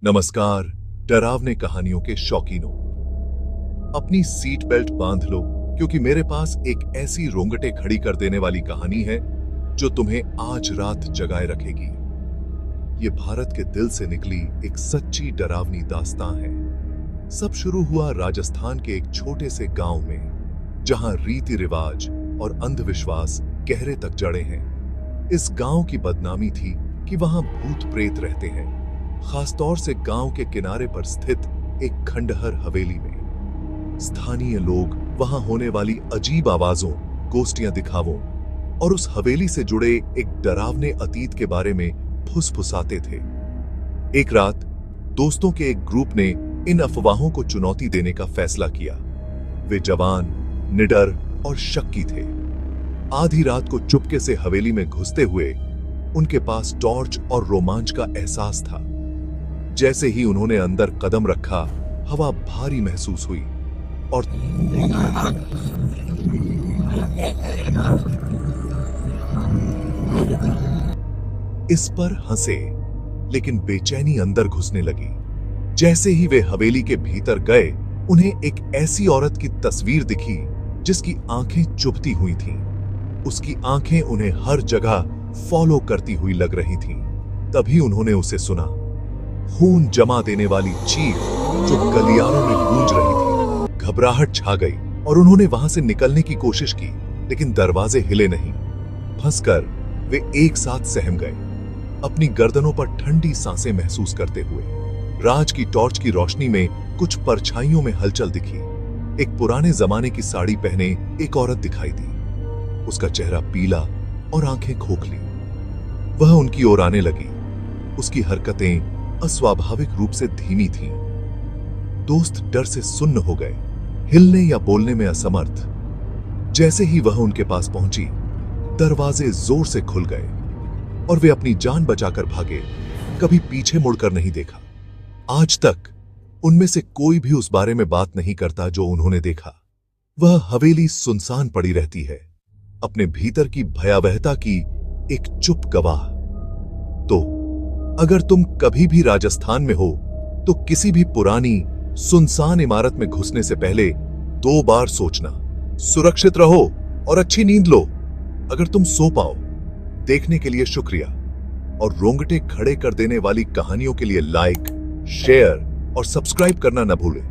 नमस्कार डरावने कहानियों के शौकीनों। अपनी सीट बेल्ट बांध लो क्योंकि मेरे पास एक ऐसी रोंगटे खड़ी कर देने वाली कहानी है जो तुम्हें आज रात जगाए रखेगी। ये भारत के दिल से निकली एक सच्ची डरावनी दास्तां है। सब शुरू हुआ राजस्थान के एक छोटे से गांव में, जहां रीति रिवाज और अंधविश्वास गहरे तक जड़े हैं। इस गांव की बदनामी थी कि वहां भूत प्रेत रहते हैं, खासतौर से गांव के किनारे पर स्थित एक खंडहर हवेली में। स्थानीय लोग वहां होने वाली अजीब आवाजों, गोष्ठियां दिखावों और उस हवेली से जुड़े एक डरावने अतीत के बारे में फुसफुसाते थे। एक रात दोस्तों के एक ग्रुप ने इन अफवाहों को चुनौती देने का फैसला किया। वे जवान, निडर और शक्की थे। आधी रात को चुपके से हवेली में घुसते हुए उनके पास टॉर्च और रोमांच का एहसास था। जैसे ही उन्होंने अंदर कदम रखा, हवा भारी महसूस हुई और इस पर हंसे, लेकिन बेचैनी अंदर घुसने लगी। जैसे ही वे हवेली के भीतर गए, उन्हें एक ऐसी औरत की तस्वीर दिखी जिसकी आंखें चुभती हुई थीं। उसकी आंखें उन्हें हर जगह फॉलो करती हुई लग रही थीं। तभी उन्होंने उसे सुना, खून जमा देने वाली चीख जो गलियारों में गूंज रही थी। घबराहट छा गई और उन्होंने वहां से निकलने की कोशिश की, लेकिन दरवाजे हिले नहीं। फंसकर वे एक साथ सहम गए, अपनी गर्दनों पर ठंडी सांसें महसूस करते हुए। राज की टॉर्च की रोशनी में कुछ परछाइयों में हलचल दिखी। एक पुराने जमाने की साड़ी पहने एक औरत दिखाई दी। उसका चेहरा पीला और आंखें खोखली। वह उनकी ओर आने लगी। उसकी हरकतें अस्वाभाविक रूप से धीमी थीं। दोस्त डर से सुन्न हो गए, हिलने या बोलने में असमर्थ। जैसे ही वह उनके पास पहुंची, दरवाजे जोर से खुल गए और वे अपनी जान बचाकर भागे। कभी पीछे मुड़कर नहीं देखा। आज तक उनमें से कोई भी उस बारे में बात नहीं करता जो उन्होंने देखा। वह हवेली सुनसान पड़ी रहती है, अपने भीतर की भयावहता की एक चुप गवाह। तो अगर तुम कभी भी राजस्थान में हो तो किसी भी पुरानी सुनसान इमारत में घुसने से पहले 2 बार सोचना। सुरक्षित रहो और अच्छी नींद लो। अगर तुम सो पाओ। देखने के लिए शुक्रिया और रोंगटे खड़े कर देने वाली कहानियों के लिए लाइक, शेयर और सब्सक्राइब करना न भूलें।